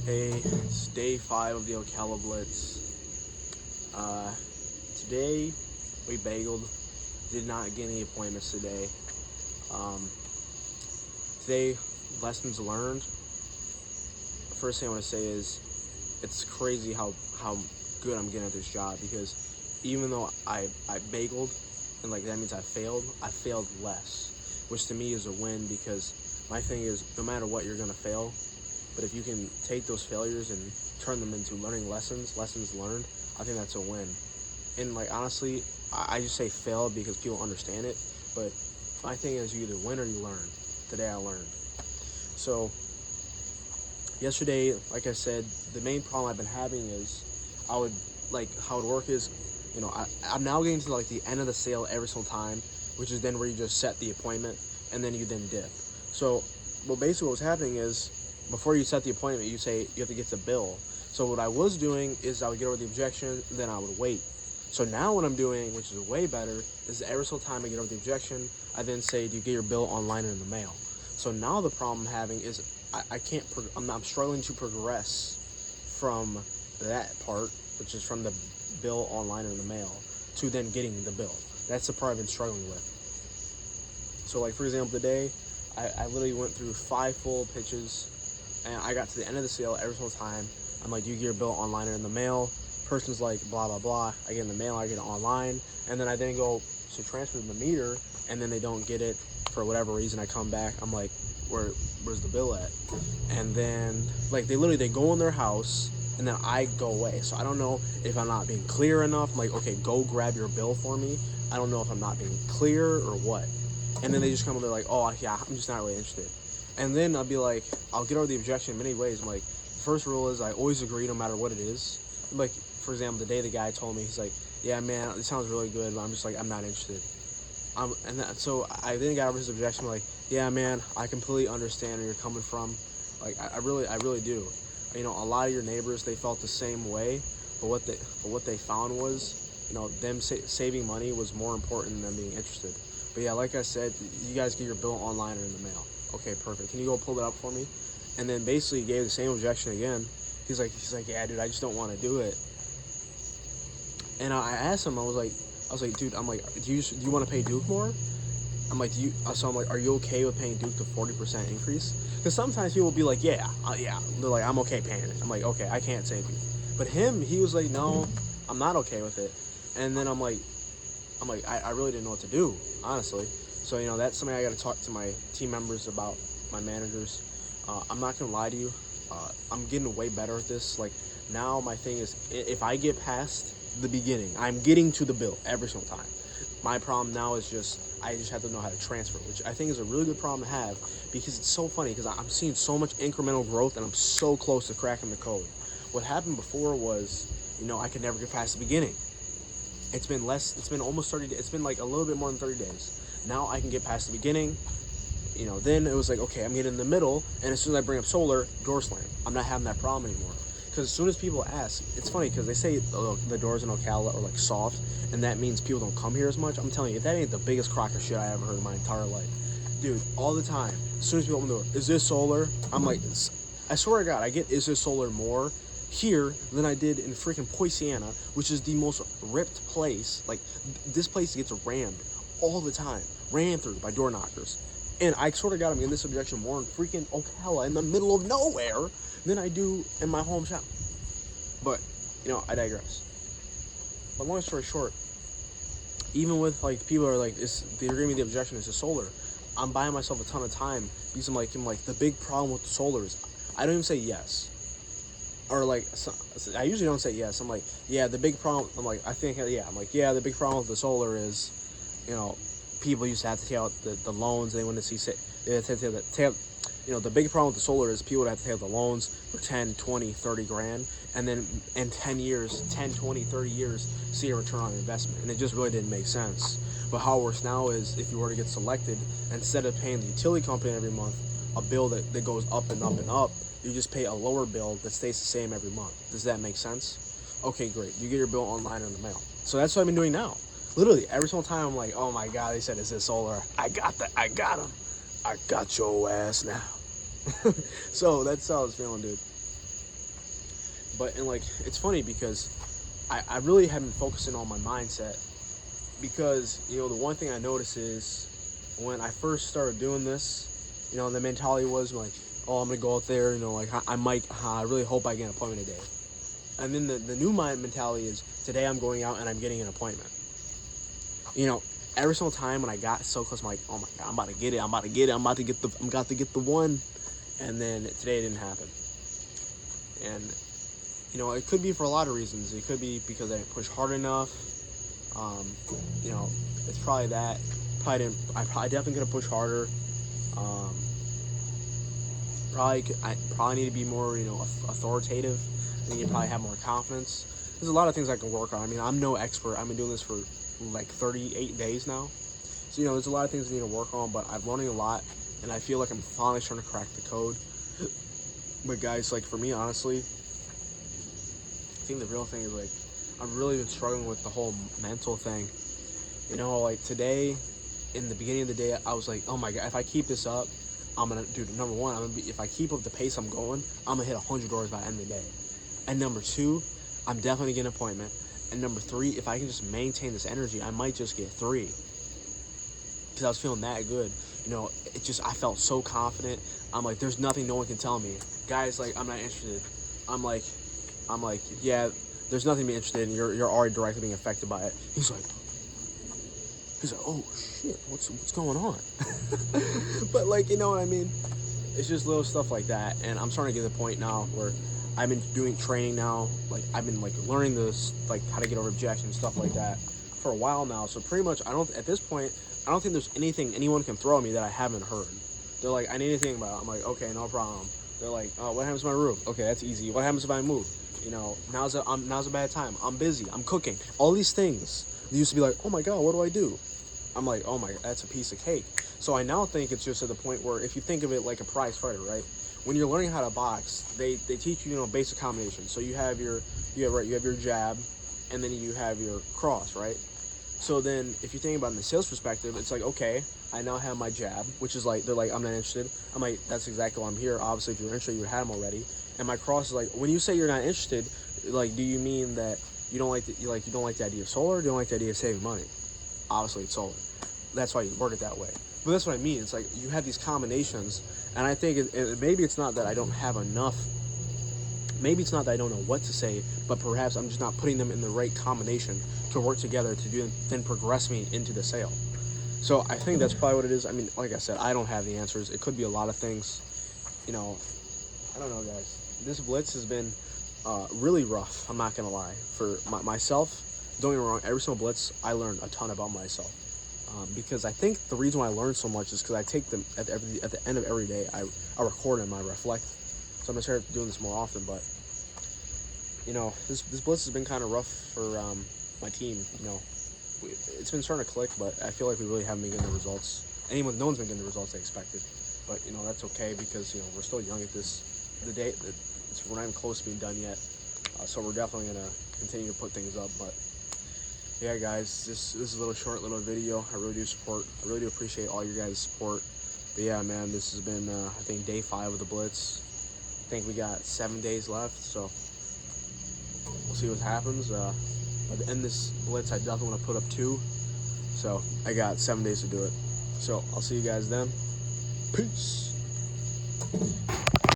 Hey, it's day 5 of the Ocala Blitz. Today we bageled. Did not get any appointments today. Today, lessons learned. First thing I want to say is it's crazy how good I'm getting at this job, because even though I bageled and like that means I failed less, which to me is a win, because my thing is no matter what you're gonna fail. But if you can take those failures and turn them into learning lessons learned, I think that's a win. And like honestly, I just say fail because people understand it. But my thing is you either win or you learn. Today I learned. So yesterday, like I said, the main problem I've been having is how it would work is, I'm now getting to like the end of the sale every single time, which is then where you just set the appointment and then you then dip. So basically what's happening is, before you set the appointment, you say you have to get the bill. So what I was doing is I would get over the objection, then I would wait. So now what I'm doing, which is way better, is every single time I get over the objection, I then say, do you get your bill online or in the mail? So now the problem I'm having is I'm struggling to progress from that part, which is from the bill online or in the mail, to then getting the bill. That's the part I've been struggling with. So like for example, today, I literally went through 5 full pitches, and I got to the end of the sale every single time. I'm like, do you get your bill online or in the mail? Person's like, blah, blah, blah. I get in the mail, I get it online. And then I then go to transfer the meter, and then they don't get it for whatever reason. I come back, I'm like, where's the bill at? And then, like, they go in their house, and then I go away. So I don't know if I'm not being clear enough. I'm like, okay, go grab your bill for me. I don't know if I'm not being clear or what. And then they just come and they're like, oh, yeah, I'm just not really interested. And then I'll be like, I'll get over the objection in many ways. I'm like, the first rule is I always agree no matter what it is. Like, for example, the day the guy told me, he's like, yeah, man, it sounds really good, but I'm just like, I'm not interested. So I then got over his objection, like, yeah, man, I completely understand where you're coming from. Like, I really do. A lot of your neighbors, they felt the same way, but what they found was, them saving money was more important than them being interested. But yeah, like I said, you guys get your bill online or in the mail. Okay, perfect. Can you go pull it up for me? And then basically he gave the same objection again. He's like, yeah, dude, I just don't want to do it. And I asked him, I was like, dude, I'm like, do you want to pay Duke more? I'm like, are you okay with paying Duke the 40% increase? Because sometimes people will be like, yeah. They're like, I'm okay paying it. I'm like, okay, I can't save you. But he was like, no, I'm not okay with it. And then I'm like, I really didn't know what to do, honestly. So, that's something I got to talk to my team members about, my managers. I'm not going to lie to you. I'm getting way better at this. Like, now my thing is, if I get past the beginning, I'm getting to the bill every single time. My problem now is I just have to know how to transfer, which I think is a really good problem to have, because it's so funny, because I'm seeing so much incremental growth, and I'm so close to cracking the code. What happened before was, I could never get past the beginning. It's been almost 30 days. It's been like a little bit more than 30 days. Now I can get past the beginning. Then it was like, okay, I'm getting in the middle, and as soon as I bring up solar, door slam. I'm not having that problem anymore. Because as soon as people ask, it's funny, because they say the doors in Ocala are like soft, and that means people don't come here as much. I'm telling you, that ain't the biggest crock of shit I ever heard in my entire life. Dude, all the time, as soon as people open the door, is this solar? I'm like, I swear to God, I get is this solar more here than I did in freaking Poinciana, which is the most ripped place. Like, this place gets rammed all the time, ran through by door knockers. And I sort of got him in this objection more in freaking Ocala in the middle of nowhere than I do in my hometown. But, I digress. But long story short, even with, like, people are like, they're giving me the objection, it's a solar. I'm buying myself a ton of time because I'm like, the big problem with the solar is I don't even say yes. Or, like, I usually don't say yes. I'm like, yeah, the big problem, I'm like, the big problem with the solar is, people used to have to take out the loans. They wouldn't see, they had to take the big problem with the solar is people would have to take out the loans for 10, 20, 30 grand. And then in 10 years, 10, 20, 30 years, see a return on investment. And it just really didn't make sense. But how it works now is if you were to get selected, instead of paying the utility company every month a bill that goes up and up and up, you just pay a lower bill that stays the same every month. Does that make sense? Okay, great. You get your bill online or in the mail. So that's what I've been doing now. Literally, every single time I'm like, oh my God, they said, is this solar? I got them. I got your ass now. So that's how I was feeling, dude. But, and like, it's funny because I really have been focusing on my mindset, because, you know, the one thing I notice is when I first started doing this, you know, the mentality was like, oh, I'm going to go out there, you know, like, I really hope I get an appointment today. And then the new mind mentality is, today I'm going out and I'm getting an appointment. You know, every single time when I got so close, I'm like, oh my God, I'm about to get it. I'm about to get the one. And then today it didn't happen. And, you know, it could be for a lot of reasons. It could be because I didn't push hard enough. You know, it's probably that. I definitely could have pushed harder. I probably need to be more, you know, authoritative. I need to probably have more confidence. There's a lot of things I can work on. I mean, I'm no expert. I've been doing this for like 38 days now. So, you know, there's a lot of things I need to work on, but I'm learning a lot, and I feel like I'm finally starting to crack the code. But guys, like, for me, honestly, I think the real thing is, like, I've really been struggling with the whole mental thing. You know, like, today, in the beginning of the day, I was like, oh my God, if I keep this up, I'm gonna, dude, number one, if I keep up the pace I'm going, I'm gonna hit 100 doors by the end of the day. And number two, I'm definitely getting an appointment. And number three, if I can just maintain this energy, I might just get 3. Because I was feeling that good. You know, I felt so confident. I'm like, there's nothing no one can tell me. Guys, like, I'm not interested. I'm like, yeah, there's nothing to be interested in. You're already directly being affected by it. He's like, oh shit, what's going on? But, like, you know what I mean? It's just little stuff like that. And I'm starting to get to the point now where I've been doing training now. Like, I've been, like, learning this, like, how to get over rejection and stuff like that for a while now. So pretty much, at this point, I don't think there's anything anyone can throw at me that I haven't heard. They're like, I need anything about it. I'm like, okay, no problem. They're like, oh, what happens to my roof? Okay, that's easy. What happens if I move? You know, now's a bad time. I'm busy. I'm cooking. All these things. They used to be like, oh my God, what do I do? I'm like, oh my, that's a piece of cake. So I now think it's just at the point where, if you think of it like a prize fighter, right? When you're learning how to box, they teach you, you know, basic combinations. So you have your jab, and then you have your cross, right? So then, if you think about it in the sales perspective, it's like, okay, I now have my jab, which is like, they're like, I'm not interested. I'm like, that's exactly why I'm here. Obviously, if you're interested, you would have them already. And my cross is like, when you say you're not interested, like, do you mean that you don't like the idea of solar, or do you don't like the idea of saving money? Obviously, it's solar. That's why you word it that way. But that's what I mean. It's like, you have these combinations, and I think maybe it's not that I don't have enough. Maybe it's not that I don't know what to say, but perhaps I'm just not putting them in the right combination to work together to then progress me into the sale. So I think that's probably what it is. I mean, like I said, I don't have the answers. It could be a lot of things. You know, I don't know, guys. This Blitz has been really rough. I'm not gonna lie. For myself, don't get me wrong. Every single Blitz, I learned a ton about myself. Because I think the reason why I learned so much is because I take them at the end of every day. I record and I reflect. So I'm gonna start doing this more often. But, you know, this Blitz has been kind of rough for my team. You know, it's been starting to click, but I feel like we really haven't been getting the results. No one's been getting the results they expected. But, you know, that's okay, because, you know, we're still young at this. We're not even close to being done yet. So we're definitely gonna continue to put things up. But yeah, guys, this is a short little video. I really do appreciate all your guys' support. But yeah, man, this has been I think day 5 of the Blitz. I think we got 7 days left, so we'll see what happens. By the end of this Blitz, I definitely want to put up 2. So I got 7 days to do it. So I'll see you guys then. Peace.